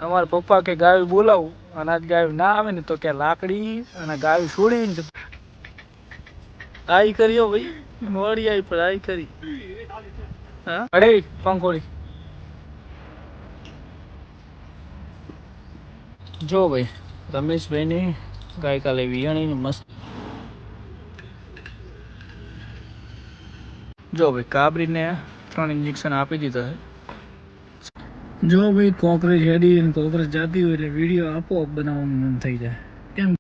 અમારા પપ્પા કે ગાયું બોલાવું અને આજ ગાયું ના આવે ને તો કે લાકડી અને ગાયું છોડીને આઈ કર્યો ભાઈ મોડી આવી પણ આઈ કરી હા અરે પંખોડી જો ભાઈ રમેશભાઈની ગાય કાલે વિયાણી મસ્ત જો ભાઈ કાબરીને 3 ઇન્જેક્શન આપી દીધા છે. જો ભાઈ કોકરેજ હેડી અને કોકરેજ જાતી હોય એટલે વિડીયો આપોઆપ બનાવવાનું મન થઈ જાય કેમ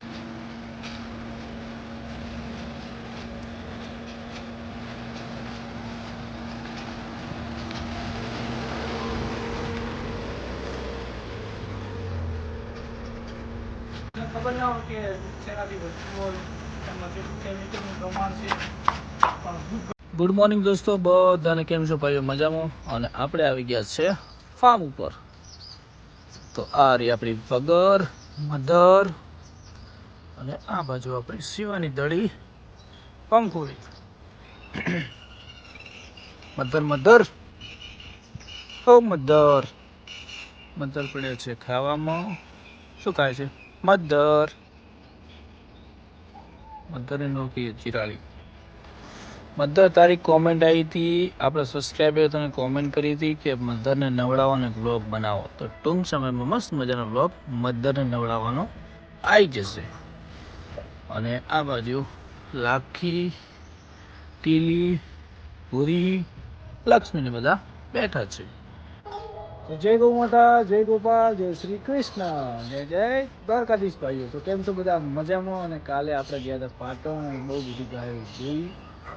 ખબર ના હોય કે શેનાથી વસ્તુ હોય એમાં કેટલું કેમિકલનું પ્રમાણ છે. ગુડ મોર્નિંગ દોસ્તો, બધાને કેમ છો ભાઈઓ? મજામાં. અને આપણે આવી ગયા છે ફાર્મ ઉપર. તો આ રહી આપણી વગર મધર અને આ બાજુ આપણી શિવાની દળી પંખોળી. મધર મધર ઓ મધર મધર પડે છે ખાવામાં. શું ખાય છે મધર? મધરને નોકીએ ચિરાળી. મધર તારી કોમેન્ટ આવી હતી, આપણા સબસ્ક્રાઈબરે તને કોમેન્ટ કરી હતી કે મધરને નવડાવવાનો બ્લોગ બનાવો. તો ટૂંક સમયમાં મસ્ત મજાનો બ્લોગ મધરને નવડાવવાનો આવી જશે. અને આ બાજુ લાખી, ટીલી, પૂરી, લક્ષ્મીને બધા બેઠા છે. જય ગૌ માતા, જય ગોપાલ, જય શ્રી કૃષ્ણ, જય જય દ્વારકાધીશ ભાઈઓ. તો કેમ છો બધા? મજામાં. અને કાલે આપણે ગયા હતા પાટણ, બહુ બધી ગાયો જોઈ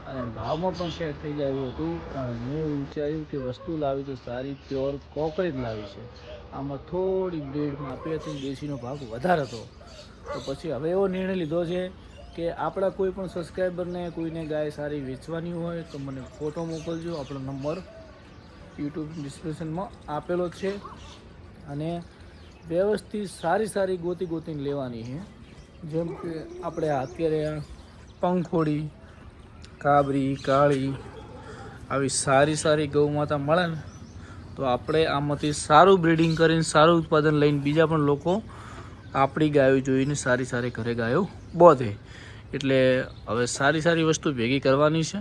અને ભાવમાં પણ શેર થઈ જાય એવું હતું. અને મેં વિચાર્યું કે વસ્તુ લાવી તો સારી પ્યોર કોકરેજ લાવી છે. આમાં થોડી બ્રીડમાં આપી હતી, દેશીનો ભાવ વધારે હતો. તો પછી હવે એવો નિર્ણય લીધો છે કે આપણા કોઈ પણ સબસ્ક્રાઈબરને કોઈને ગાય સારી વેચવાની હોય તો મને ફોટો મોકલજો. આપણો નંબર યુટ્યુબ ડિસ્ક્રિપ્શનમાં આપેલો છે. અને વ્યવસ્થિત સારી ગોતીને લેવાની છે. જેમ કે આપણે અત્યારે પંખોડી, કાબરી, કાળી આવી સારી ગૌ માતા મળે ને તો આપણે આમાંથી સારું બ્રીડિંગ કરીને સારું ઉત્પાદન લઈને બીજા પણ લોકો આપણી ગાયો જોઈને સારી ઘરે ગાયો બોધે. એટલે હવે સારી વસ્તુ ભેગી કરવાની છે.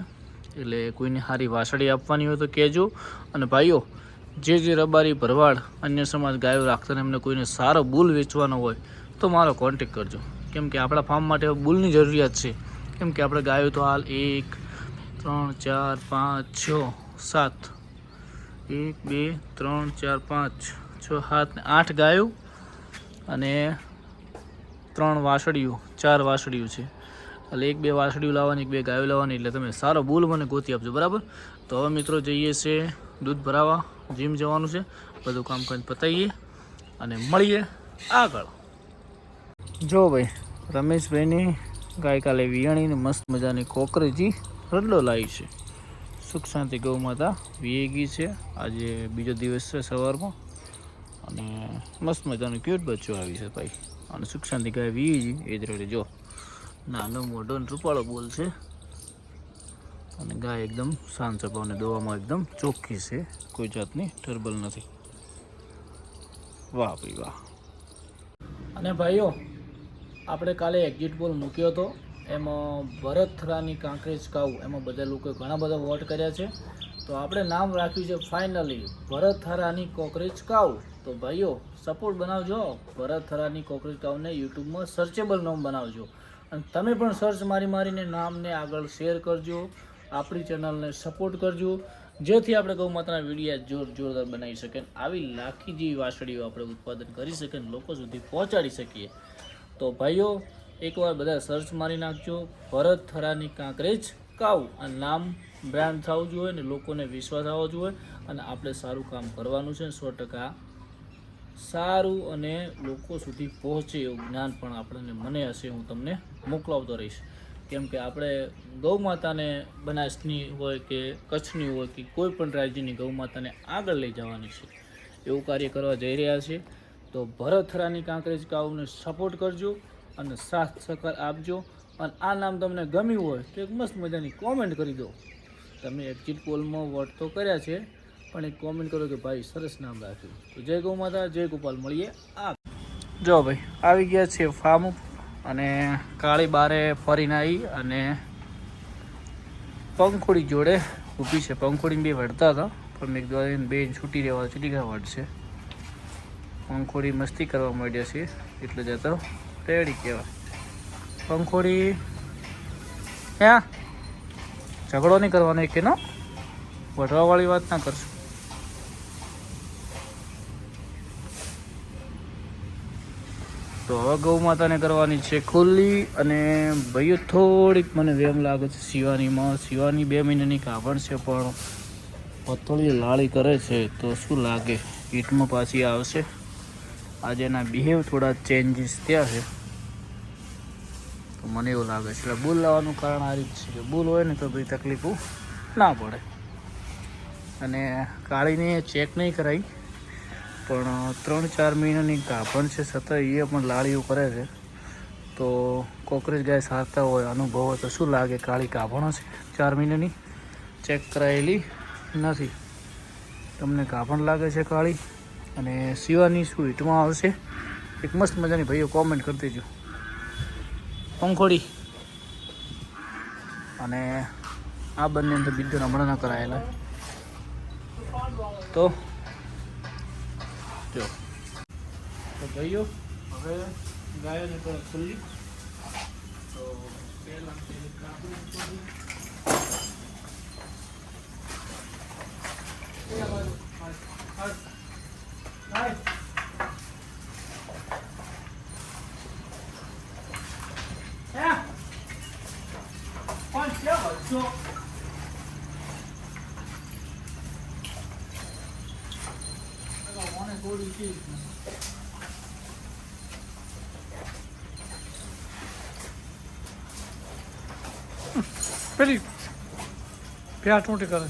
એટલે કોઈને સારી વાસળી આપવાની હોય તો કહેજો. અને ભાઈઓ, જે રબારી ભરવાડ અન્ય સમાજ ગાયો રાખતા ને એમને કોઈને સારો બુલ વેચવાનો હોય તો મારો કોન્ટેક કરજો. કેમ કે આપણા ફાર્મ માટે બુલની જરૂરિયાત છે. કેમ કે આપણે ગાયો તો હાલ 1 3 4 5 6 7 1 2 3 4 5 6 7 8 ગાયો અને 3 વાસળીઓ 4 વાસળીઓ છે. એટલે 1-2 વાસળીઓ લાવવાની, 1-2 ગાયો લાવવાની. એટલે તમે સારો બુલ મને ગોતી આપજો, બરાબર? તો હવે મિત્રો જઈએ છે દૂધ ભરાવા, જીમ જવાનું છે. બધું કામકાજ પતાવીએ અને મળીએ આગળ. જો ભાઈ રમેશભાઈની ગાય કાલે વિયાણીને મસ્ત મજાની કોકરેજી રડલો લાવી છે. સુખ શાંતિ ગૌ માતા વીએ ગઈ છે. આજે બીજો દિવસ છે સવારમાં અને મસ્ત મજાનું ક્યુટ બચ્ચું આવી છે ભાઈ. અને સુખ શાંતિ ગાય વીએ એ જ રડે. જો નાનો મોઢો રૂપાળો બોલ છે. અને ગાય એકદમ શાંત સ્વભાવ અને દોવામાં એકદમ ચોખ્ખી છે, કોઈ જાતની ટર્બલ નથી. વાહ ભાઈ વાહ. અને ભાઈઓ, આપણે કાલે એક્ઝિટ પોલ મૂક્યો હતો, એમાં ભરતરાની કાંકરેજ કાઉ, એમાં બધા લોકોએ ઘણા બધા વોટ કર્યા છે. તો આપણે નામ રાખ્યું છે ફાઇનલી ભરતરાની કોકરેજ કાઉ. તો ભાઈઓ સપોર્ટ બનાવજો. ભરતરાની કોકરેજ કાઉને યુટ્યુબમાં સર્ચેબલ નામ બનાવજો. અને તમે પણ સર્ચ મારીને નામને આગળ શેર કરજો. આપણી ચેનલને સપોર્ટ કરજો, જેથી આપણે ગૌ માતાના વિડીયા જોરદાર બનાવી શકીએ. આવી લાખી જેવી વાસળીઓ આપણે ઉત્પાદન કરી શકીએ અને લોકો સુધી પહોંચાડી શકીએ. તો ભાઈઓ એકવાર બધા સર્ચ મારી નાખજો, ભરતરાની કાંકરેજ કાઉ. આ નામ બ્રાન્ડ થવું જોઈએ ને લોકોને વિશ્વાસ આવવો જોઈએ. અને આપણે સારું કામ કરવાનું છે 100% સારું અને લોકો સુધી પહોંચે એવું જ્ઞાન પણ આપણને મને હશે, હું તમને મોકલાવતો રહીશ. કેમ કે આપણે ગૌ માતાને બનાસની હોય કે કચ્છની હોય કે કોઈ પણ રાજ્યની ગૌ માતાને આગળ લઈ જવાની છે, એવું કાર્ય કરવા જઈ રહ્યા છે. તો ભરતરાની કાંકરેજ કાઉને સપોર્ટ કરજો અને સાથ સહકાર આપજો. અને આ નામ તમને ગમ્યું હોય તો એક મસ્ત મજાની કોમેન્ટ કરી દો. તમે એક્ઝિટ પોલમાં વોટ તો કર્યા છે, પણ એક કોમેન્ટ કરો કે ભાઈ સરસ નામ રાખ્યું. તો જય ગૌ માતા, જય ગોપાલ. મળીએ આ જો ભાઈ આવી ગયા છે ફાર્મ. અને કાળી બારે ફરીને આવી અને પંખોડી જોડે ઊભી છે. પંખોડી બે વળતા હતા પણ મેં કીધું બે છૂટી રહેવા છૂટી ગયા વળશે. પંખોડી મસ્તી કરવા માંડ્યા છે એટલે જતો રેડી કહેવાય. પંખોડી ક્યાં ઝઘડો નહીં કરવાનો એક એનો, વઢવાવાળી વાત ના કરશું. તો હવે ગૌ માતાને કરવાની છે ખુલ્લી. અને ભાઈઓ થોડીક મને વેમ લાગે છે શિવાનીમાં. શિવાની 2 મહિનાની કાભણ છે પણ પથોળી લાળી કરે છે તો શું લાગે હીટમાં પાછી આવશે. આજે એના બિહેવ થોડા ચેન્જીસ થયા છે તો મને એવું લાગે છે. એટલે બુલ લાવવાનું કારણ આ રીત છે કે બુલ હોય ને તો ભાઈ તકલીફો ના પડે. અને કાળીને ચેક નહીં કરાવી પણ 3-4 મહિનાની ગાભણ છે છતાં એ પણ લાળીઓ કરે છે. તો કોકરેજ ગાય સારતા હોય અનુભવ હોય તો શું લાગે કાળી ગાભણ છે 4 મહિનાની, ચેક કરાયેલી નથી. તમને ગાભણ લાગે છે કાળી? અને શિવાની શું હિટમાં આવશે? એક મસ્ત મજાની ભાઈઓ કોમેન્ટ કરી દેજો. પંખોડી અને આ બંને અંદર બીજો હમણાં ન કરાયેલા. તો જો તો ભાઈઓ હવે ગાયોને પણ ખુલ્લી. તો પહેલાં પેલી ફેન ટૂંટી કરે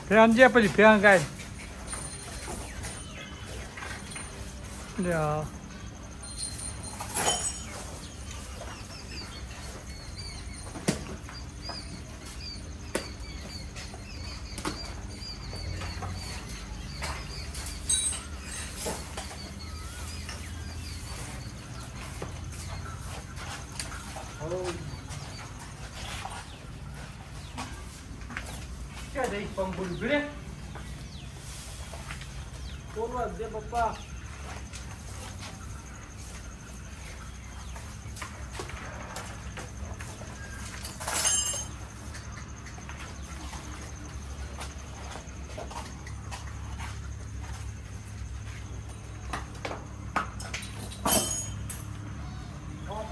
ફેન જે પછી ફેન ગાય ક્યાં જઈશ પંખોડી ભીડે બોલવા દે પપ્પા.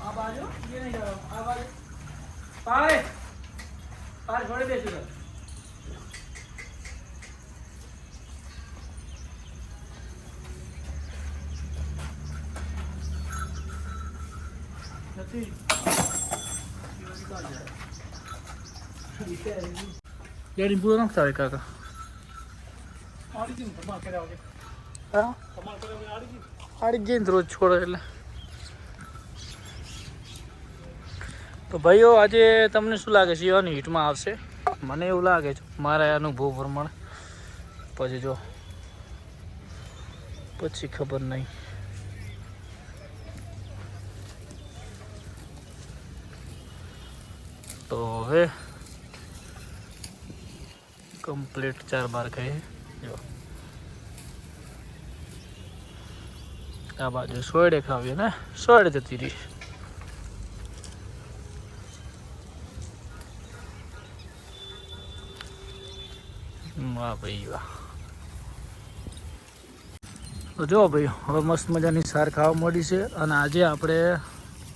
આ બાજુ ये नहीं जा रहा आ बाजू पारे पार छोड़ दे सुधर. Jadi પૂરો નાખતા હોય કાકા. હા આડી જઈને રોજ છોડો એટલે. તો ભાઈઓ આજે તમને શું લાગે શિવાની હિટમાં આવશે? મને એવું લાગે છે મારા અનુભવ પ્રમાણે. પછી જો પછી ખબર નહીં. તો હવે કમ્પ્લીટ 4 બાર ખાઈ જો આ બાજુ સોયડે ખાવીએ ને સોયડે જતી રહી. વાહ ભાઈ વાહ. તો જો ભાઈ હવે મસ્ત મજાની સાર ખાવા મળી છે. અને આજે આપણે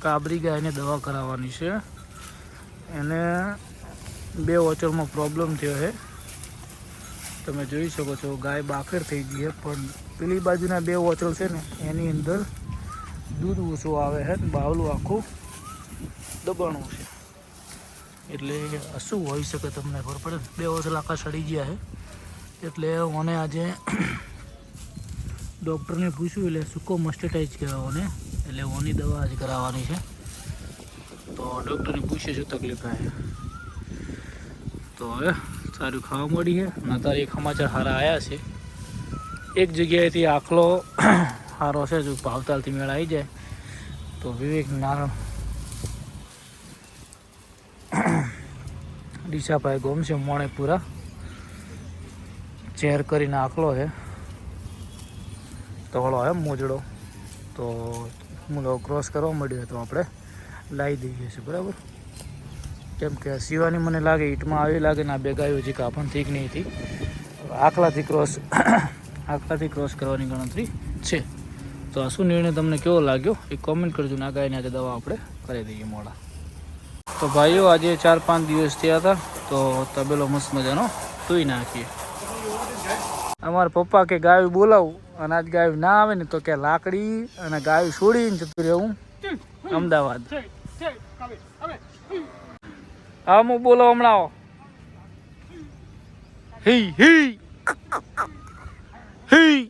કાબરી ગાયને દવા કરાવવાની છે. એને 2 ઓચરમાં પ્રોબ્લેમ થયો છે. તમે જોઈ શકો છો ગાય બાકર થઈ ગઈ છે પણ પેલી બાજુના 2 ઓચલ છે ને એની અંદર દૂધ ઓછું આવે છે ને બાવલું આખું દબાણું છે. એટલે શું હોઈ શકે તમને ખબર પડે. 2 ઓચલ આખા સડી ગયા છે એટલે મને આજે ડૉક્ટરને પૂછ્યું એટલે સૂકો મસ્ટેટાઇઝ કરાવવાને એટલે ઓની દવા આજે કરાવવાની છે. તો ડૉક્ટરને પૂછે શું તકલીફ થાય. તો હવે સારું ખાવા મળી છે અને અત્યારે એક સમાચાર સારા આવ્યા છે. એક જગ્યાએથી આખલો સારો છે, જો ભાવતાલથી મેળ આવી જાય તો વિવેક નારાયણ ડીસાભાઈ ગોમશે મોણેપુરા ઝેર કરીને આખલો છે, તોળો હે મોજડો, તો મૂલો ક્રોસ કરવા મળ્યો તો આપણે લાવી દઈએ છીએ, બરાબર. કેમ કે શિવાની મને લાગે ઈટમાં આવી લાગે ને આ બે ગાયો હજી કાપણ ઠીક નહીં હતી, આખલાથી ક્રોસ કરવાની ગણતરી છે. તો આ શું નિર્ણય તમને કેવો લાગ્યો એ કોમેન્ટ કરજો ને આ ગાયને આજે દવા આપણે કરી દઈએ મોડા. તો ભાઈઓ આજે 4-5 દિવસ થયા હતા, તો તબેલો મસ્ત મજાનો ધોઈ નાખીએ. અમારા પપ્પા કે ગાયું બોલાવું અને આજ ગાયું ના આવે ને તો કે લાકડી અને ગાયું છોડીને જતું રહેવું અમદાવાદ. હા હું બોલો હમણાં આવો. હી હી હી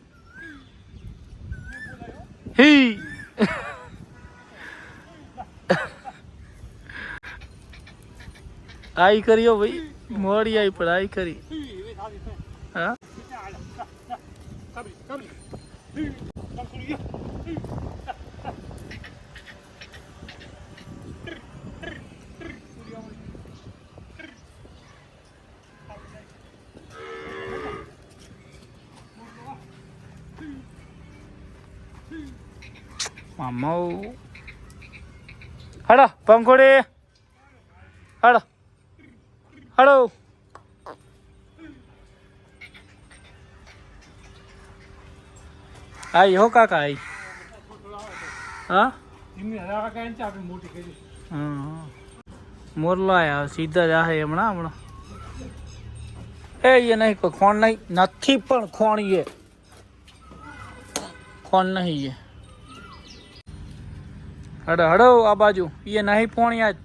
હી આઈ કર્યો ભાઈ, મોડી આવી પણ આઈ કરી. હા મામા હડો પંખોડી હડો હડો. આઈ હો કાકા આઈ. હા મોરલો આયા સીધા જ આહે હમણાં. એ નહીં કોઈ ખોણ નહીં, નથી પણ ખોણ એ ખોણ નહીં એ. હડો હડો આ બાજુ એ નહીં પોણી આજ.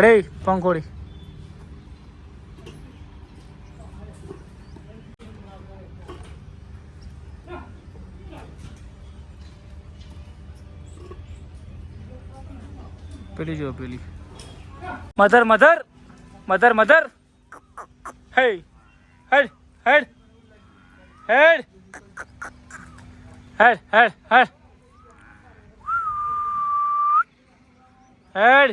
અરે પંખોડી પેલી જો પેલી mother mother mother mother. Hey, head, head, head, head, head, head, head,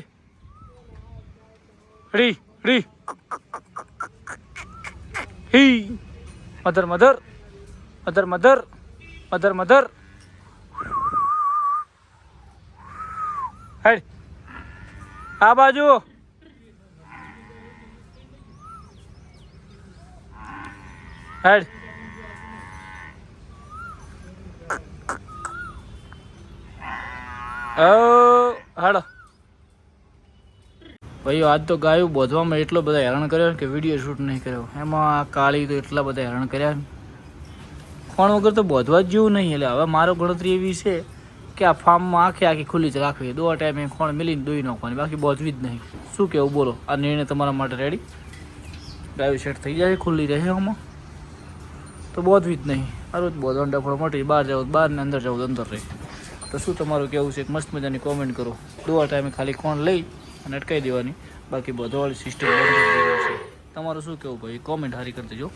ready, ready, he, mother, mother, mother, mother, mother, mother, head, આ બાજુ. હેડ હાડો ભાઈઓ. આજ તો ગાયું બોધવામાં એટલો બધા હેરાન કર્યો કે વિડીયો શૂટ નહીં કર્યો. એમાં કાળી તો એટલા બધા હેરાન કર્યા, ખોણ વગર તો બોધવા જ જેવું નહીં. એટલે હવે મારો ગણતરી એવી છે કે આ ફાર્મમાં આખી ખુલ્લી જ રાખવી, દોવા ટાઈમે ખોણ મિલીને દોઈ નાખવાની, બાકી બોધવી જ નહીં. શું કહેવું બોલો? આ નિર્ણય તમારા માટે રેડી? ગાયું સેટ થઈ જાય, ખુલ્લી રહે આમાં તો બોધવી જ નહીં. આ રોજ બોધવાનો ડફડો મોટી, બહાર જાવ બહાર ને અંદર જાવ અંદર રહે. તો શું તમારું કેવું છે? મસ્ત મજાની કોમેન્ટ કરો. દોવા ટાઈમે ખાલી ખોણ લઈ અને અટકાવી દેવાની, બાકી બોધવાવાળી સિસ્ટમ બંધ કરી દેવાની છે. તમારું શું કેવું ભાઈ? કોમેન્ટ હારી કરી દેજો.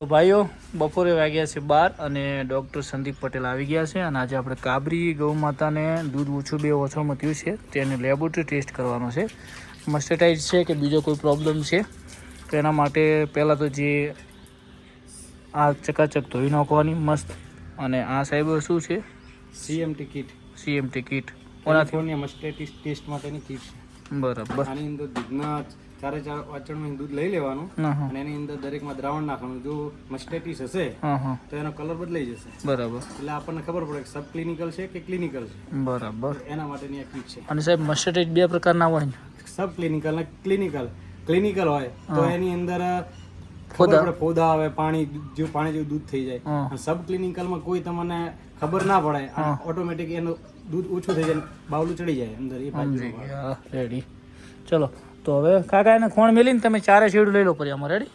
તો ભાઈઓ બપોરે વાગ્યા છે 12 અને ડૉક્ટર સંદીપ પટેલ આવી ગયા છે અને આજે આપણે કાબરી ગૌ માતાને દૂધ ઓછું 2 ઓછામાં થયું છે તેને લેબોરેટરી ટેસ્ટ કરવાનો છે. મસ્ટેટાઇઝ છે કે બીજો કોઈ પ્રોબ્લેમ છે તો એના માટે પહેલાં તો જે આ ચકાચક ધોઈ નાખવાની મસ્ત. અને આ સાહેબ શું છે? સીએમટી કીટ. સીએમટી કીટ કેલિફોર્નિયા મસ્ટેટિસ ટેસ્ટ માટેની કીટ છે. બરાબર. આની અંદર દૂધના 4 વાટણમાં દૂધ લઈ લેવાનું અને એની અંદર દરેકમાં દ્રાવણ નાખવાનું. જો મસ્ટેટિસ હશે તો એનો કલર બદલાઈ જશે. બરાબર. એટલે આપણને ખબર પડે કે સબ ક્લિનિકલ છે કે ક્લિનિકલ છે. બરાબર. એના માટેની આ કીટ છે. અને સાહેબ મસ્ટેટાઇઝ 2 પ્રકારના હોય ને? સબ ક્લિનિકલ અને ક્લિનિકલ. ક્લિનિકલ હોય તો એની અંદર ખબર પડે ફોદા આવે, પાણી જેવું દૂધ થઈ જાય. સબ ક્લિનિકલમાં કોઈ તમને ખબર ના પડે, ઓટોમેટિક એનું દૂધ ઓછું થઈ જાય, બાવલું ચડી જાય અંદર. એ બાજુ રેડી. ચલો તો હવે કાકા એને ખોણ મેલીને તમે 4 શેડું લઈ લો પરી આમાં. રેડી?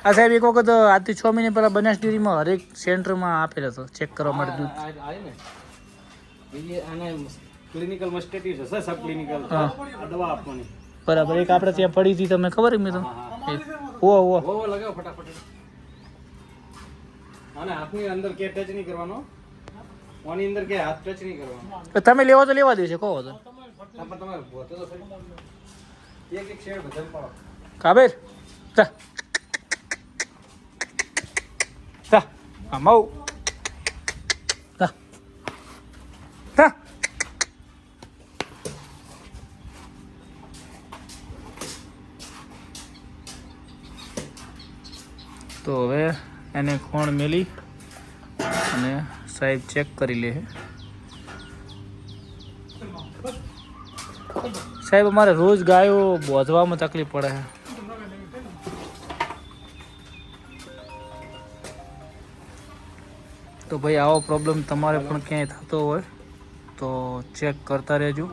આ સાહેબ એક વખત આજથી 6 મહિના પહેલા બનાસ ડેરીમાં હરેક સેન્ટરમાં આપેલો હતો ચેક કરવા માટે દૂધ. આને ક્લિનિકલ મસ્ટેટી હશે સબ ક્લિનિકલ હા. આ દવા આપવાની. બરાબર. એક આપણે ત્યાં પડી હતી તમને ખબર મેં તો ઓ લગાવો ફટાફટ. આને હાથની અંદર કે ટચ નહીં કરવાનો. ઓની અંદર કે હાથ ટચ નહીં કરવાનો. તમે લેવા તો લેવા દેશે કહો તો પણ તમે બોતો તો ખરી. એક શેર બદલ પાડો. કાબેર જા જા આમાઉ જા જા. તો હવે એને ખોણ મેલી અને સાહેબ ચેક કરી લે. સાહેબ અમારે રોજ ગાયો બોધવામાં તકલીફ પડે છે. તો ભાઈ આવો પ્રોબ્લેમ તમારે પણ ક્યાંય થતો હોય તો ચેક કરતા રહેજો.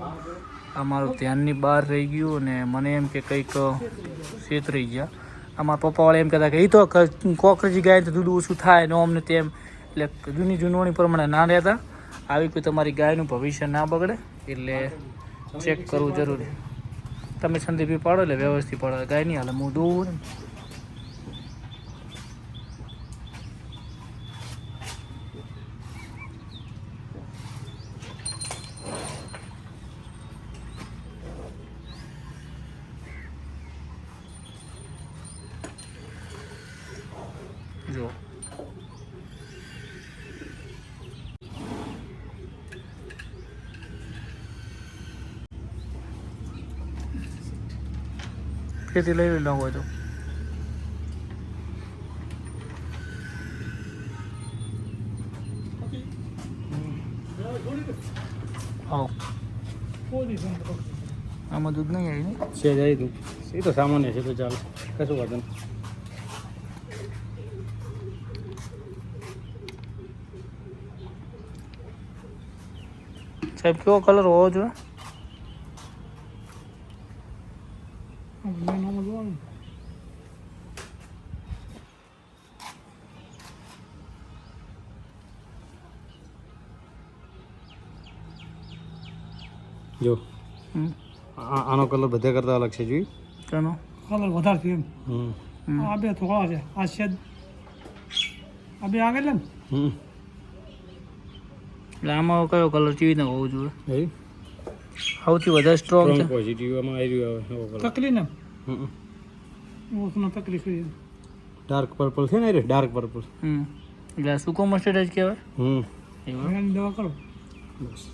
અમારું ધ્યાનની બહાર રહી ગયું અને મને એમ કે કંઈક છેતરાઈ ગયા. અમારા પપ્પાવાળા એમ કહેતા કે એ તો કોકરેજી ગાય તો દૂધ ઓછું થાય ને અમને તેમ, એટલે જૂની જૂનવાણી પ્રમાણે ના રહેતા. આવી કોઈ તમારી ગાયનું ભવિષ્ય ના બગડે એટલે ચેક કરવું જરૂરી. તમે સંદીપી પાડો એટલે વ્યવસ્થિત પાડો. ગાય નહીં હાલે હું દોવું ને. જો ખેતી લઈ ન હોય તો આમાં દૂધ નહીં આવી ને છે જાય તું એ તો સામાન્ય છે તો ચાલે કશું વાંધો નહીં. સાહેબ કેવો કલર હોવો જોઈએ? જો આનો કલર બધા કરતા અલગ છે. જોઈ કેનો કલર વધારે છે એમ. હમ આ બે થોડા છે. આ શેદ આ બે આગળ ને એટલે આમાં કયો કલર કેવી રીતના હોવો જોઈએ? એ સૌથી વધારે સ્ટ્રોંગ છે. પોઝિટિવ આમાં આવી રહ્યું આવે એવો કલર. તકલી ને ઓછું તકલીફ કરી ડાર્ક પર્પલ છે ને રે ડાર્ક પર્પલ. એટલે આ સૂકો મસ્ટર્ડ જ કહેવાય. એવું એની દવા કરો. બસ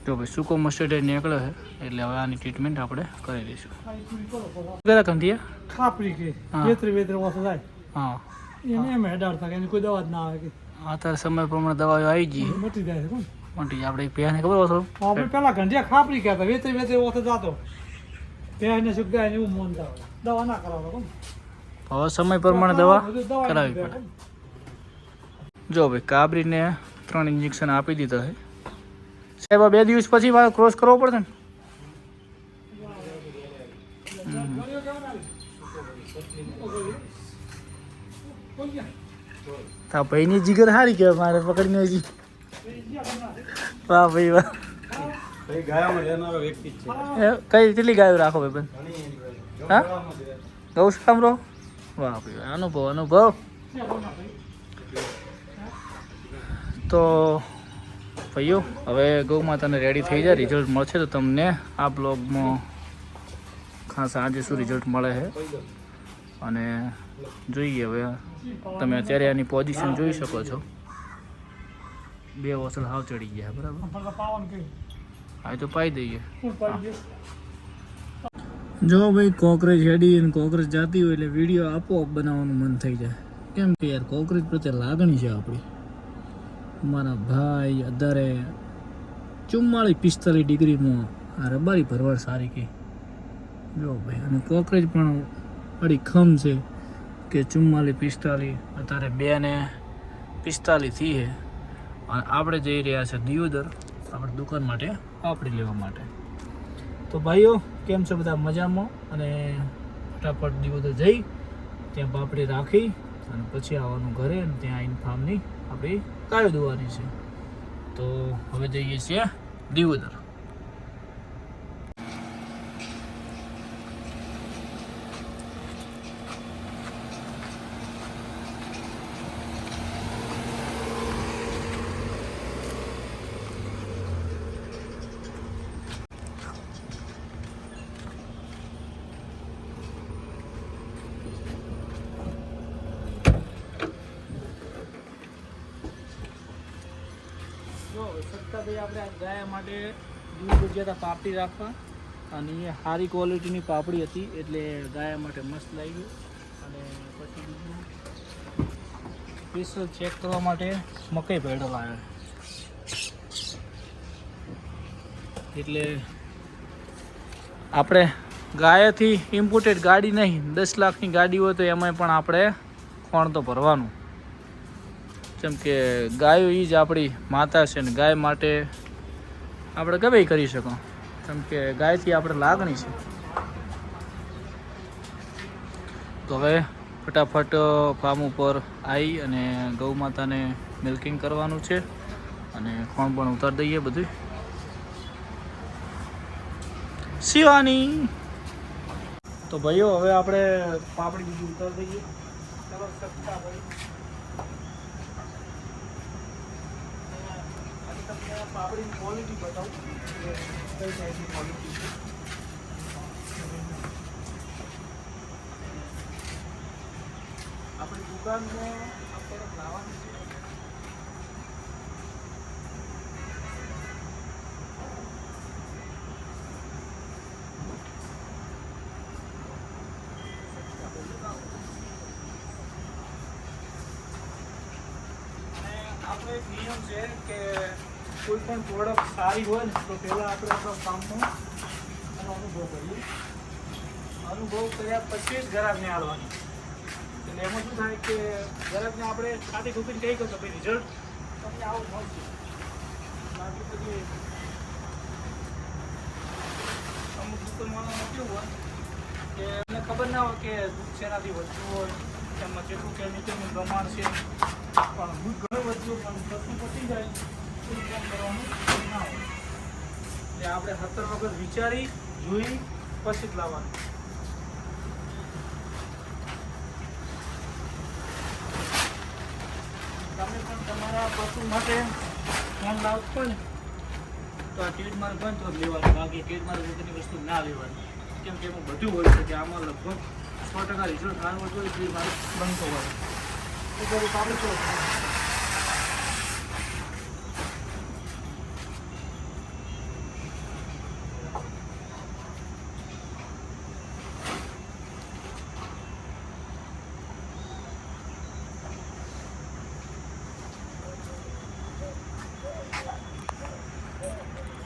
જો ભાઈ સૂકો મસ્ટર્ડ નીકળ્યો છે એટલે હવે આની ટ્રીટમેન્ટ આપણે કરી દઈશું. કયા કંઠિયા? ખાપરી કે હા. વેતરી વેતરી ઓછું થાય હા એને એમ હેડાર થાય એની કોઈ દવા જ ના આવે કે અત્યારે સમય પ્રમાણે દવાઓ આવી ગઈ મટી જાય છે કોણ. મોટી આપણે એક પહેને ખબર હતો આપણે પેલા ઘંટિયા ખાપરી કહેતા વેતરી વેતરી ઓછો જાતો પહેને શું ગાય એવું મનતા હોય દવા ના કરાવતા કોણ. હવે સમય પ્રમાણે દવા દવા કરાવવી પડે. જો ભાઈ કાબરીને 3 ઇન્જેક્શન આપી દીધા છે સાહેબ. આ 2 દિવસ પછી મારે ક્રોસ કરવો પડશે ને? તા ભાઈની જીગર સારી કહેવાય મારે પકડીને હજી. વાહ ભાઈ વાહ. એ ગાયામાં રહેનારો વ્યક્તિ જ છે. કઈ કેટલી ગાયો રાખો ભાઈ બંધ? હા ગૌશાળામાં રહો? વાહ ભાઈ વાહ. અનુભવ અનુભવ. તો ભાઈઓ હવે ગૌ માતાને રેડી થઈ જાય. રિઝલ્ટ મળશે તો તમને આ બ્લોગમાં ખાસ આજે શું રિઝલ્ટ મળે છે અને જોઈએ. હવે તમે અત્યારે આની પોઝિશન જોઈ શકો છો. 2 વસલ હાવ ચડી ગયા બરાબર. પાવન કે હા તો પાઈ દઈએ. શું પાડી દે. જો ભાઈ કોકરેજ હેડી અને કોકરેજ જાતી હોય એટલે વિડીયો આપોઆપ બનાવવાનું મન થઈ જાય. કેમ કે યાર કોકરેજ પ્રત્યે લાગણી છે આપણી. મારા ભાઈ અત્યારે 44-45 ડિગ્રીમાં આ રબારી ભરવાડ સારી કે જો ભાઈ. અને કોકરેજ પણ અડી ખમ છે કે 44-45 અત્યારે 2 ને 45 થી છે. અને આપણે જઈ રહ્યા છે દિયોદર આપણે દુકાન માટે પાપડી લેવા માટે. તો ભાઈઓ કેમ છો બધા? મજામાં? અને ફટાફટ દિયોદર જઈ ત્યાં પાપડી રાખી અને પછી આવવાનું ઘરે અને ત્યાં આવીને ફાર્મની આપણી ગાયો દોવાની છે. તો હવે જઈએ છીએ દીવદર. સત્તાભાઈ આપણે ગાય માટે દૂધ જતા પાપડી રાખવા અને એ સારી ક્વોલિટીની પાપડી હતી એટલે ગાય માટે મસ્ત લાગ્યું. અને પછી બીજું સ્પેશિયલ ચેક કરવા માટે મકાઈ ભેડો લાવ્યો. એટલે આપણે ગાયથી ઇમ્પોર્ટેડ ગાડી નહીં, 10 લાખની ગાડી હોય તો એમાં પણ આપણે ખોણ તો ભરવાનું. જેમ કે ગાયો એ જ આપણી માતા છે ને ગાય માટે આપણે ગમે કરી શકો. કેમ કે ગાયથી આપણે લાગણી છે. તો હવે ફટાફટ ફાર્મ ઉપર આવી અને ગૌ માતાને મિલ્કિંગ કરવાનું છે અને ખોણ પણ ઉતારી દઈએ બધું. શિવાની તો ભાઈઓ હવે આપણે પાપડી બીજી ઉતારી દઈએ. ચલો સસ્તા ભાઈ પાપડીની ક્વોલિટી બતાવું કે કઈ ટાઈપની ક્વોલિટી છે. આપણી દુકાનમાં અત્યારે લાવવાની છે. આપણે એક નિયમ છે કે કોઈ પણ પ્રોડક્ટ સારી હોય ને તો પહેલાં આપણે આપણા કામનો અનુભવ કરીએ. અનુભવ કર્યા પછી જ ગ્રાહકને આવવાની. એટલે એમાં શું થાય કે ગ્રાહકને આપણે ખાતી ખોટીને કહી કહો ભાઈ રિઝલ્ટ તમને આવું મળશે. બાકી પછી અમુક દુકાનવાળામાં કેવું હોય કે એમને ખબર ના હોય કે દૂધ શેનાથી વધતું હોય, એમાં કેટલું કેમિકલનું પ્રમાણ છે. પણ દૂધ ઘણું વધ્યું પણ વસ્તુ પતી જાય કરવાનું ના હોય. એટલે આપણે 70 વખત વિચારી જોઈ પછી જ લાવવાનું. તમે પણ તમારા પશુ માટે ફોન લાવશો ને તો આ ટ્રીટમાર્ક બંધ તો લેવાનું. બાકી ટ્રીટમાર્ક વગરની વસ્તુ ના લેવાની. કેમ કે એમાં બધું હોય છે કે આમાં લગભગ 100% રિઝલ્ટ સારું હોય તો ટ્રીટમાર્ક બનતો હોય. તો પછી આપણે શું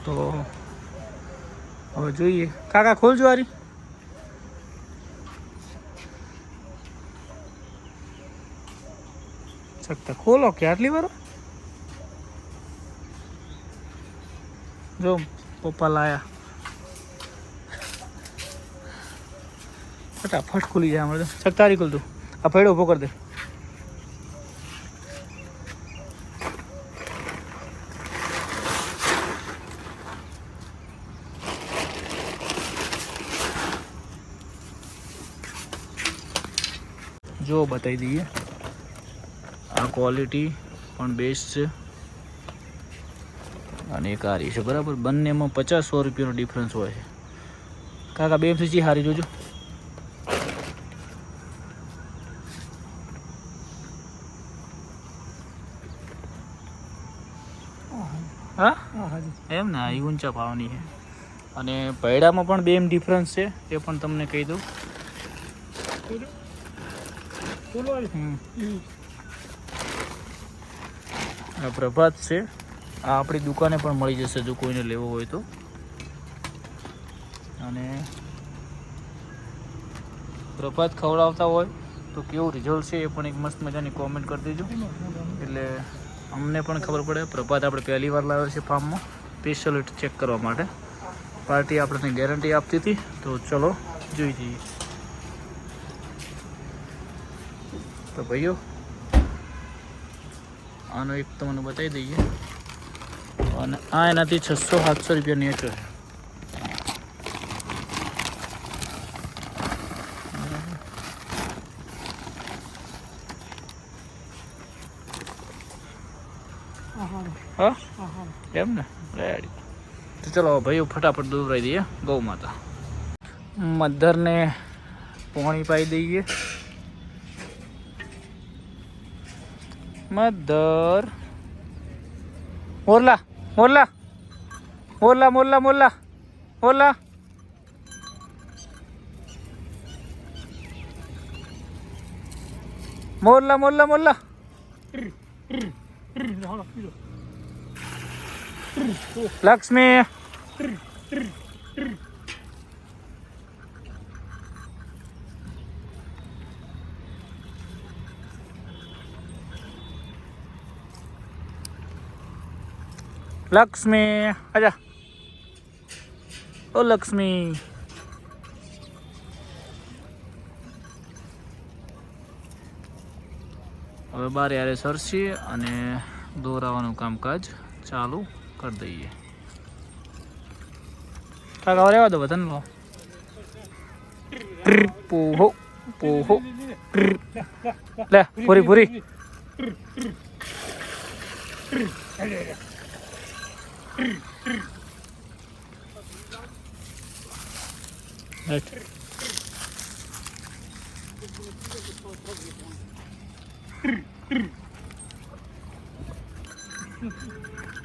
તો હવે જોઈએ. કાકા ખોલજો આરી. શકતા ખોલો કે આટલી વાર જો પપ્પા લાયા. ફટાફટ ખુલી જાય હમણાં. શકતારી ખોલતું આ ફેડો ઉભો કરી દે. જો બતાવી દઈએ આ ક્વોલિટી પણ બેસ્ટ છે અને એક હારી છે બરાબર. બંનેમાં 50-100 રૂપિયાનો ડિફરન્સ હોય છે. કાકા બે થી હારી જોજો. હા એમ ને એ ઊંચા ભાવની છે. અને પૈડામાં પણ બે ડિફરન્સ છે એ પણ તમને કહી દઉં. આ પ્રભાત છે. આ આપણી દુકાને પણ મળી જશે જો કોઈને લેવો હોય તો. અને પ્રભાત ખવડાવતા હોય તો કેવું રિઝલ્ટ છે એ પણ એક મસ્ત મજાની કોમેન્ટ કરી દેજો એટલે અમને પણ ખબર પડે. પ્રભાત આપણે પહેલી વાર લાવ્યો છે ફાર્મમાં સ્પેશિયલ ચેક કરવા માટે. પાર્ટી આપણને ગેરંટી આપતી હતી તો ચલો જોઈ જઈએ. તો ભાઈઓ આનો એક તમને બતાવી દઈએ અને આ એનાથી 600-700 રૂપિયા નેટ છે. હા એમ ને રેડી. તો ચલો ભાઈઓ ફટાફટ દોરાઈ દઈએ ગૌ માતા. મધરને પાણી પાઈ દઈએ. મધર મોરલા મોરલા મોરલા મોરલા મોરલા મોરલા મોરલા મોરલા મોરલા લક્ષ્મી લક્ષ્મી આજા ઓ લક્ષ્મી. હવે બાર યારે સરસી અને દોરાવાનું કામકાજ ચાલુ કરી દઈએ. કાકા રહેવા દો બધાને લો. પોહો પોહો લે પૂરી પૂરી.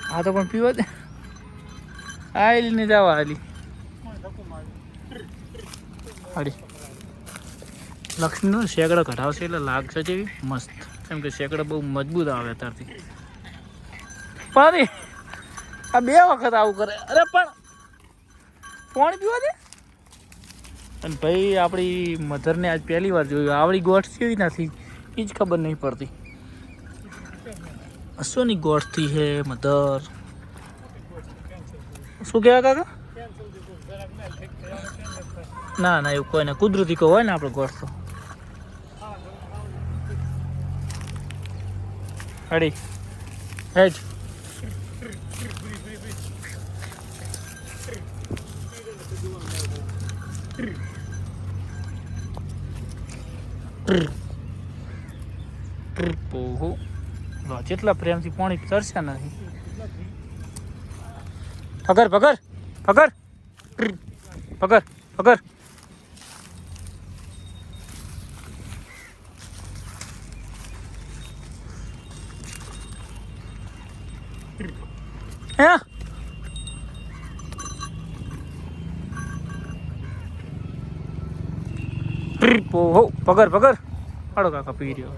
હા તો પણ પીવા દે. આયલી ને જવા આલી હાડી. લક્ષ્મીનો શેકડો ઘટાવશે એટલે લાગશે જેવી મસ્ત, કેમ કે શેકડો બહુ મજબૂત આવે અત્યારથી. પાણી આ 2 વખત આવું કરે. અરે પણ પાણી પીવા દે. અને ભાઈ આપણી મધરને આજ પહેલી વાર જોયું. આવડી ગોઠ કેવી નથી એ જ ખબર નહીં પડતી. શોની ગોઠથી હે મધર? શું કહેવાય કાકા? ના ના એવું કોઈ ને કુદરતી કો હોય ને આપણે ગોઠ તો. હડી હેજ ઓહો જેટલા પ્રેમથી પાણી તરસ્યા નથી. પકડ પકડ પકડ પકડ પકડ. હે ઓહો પકડ પકડ. હાડો કાકા પી રહ્યો.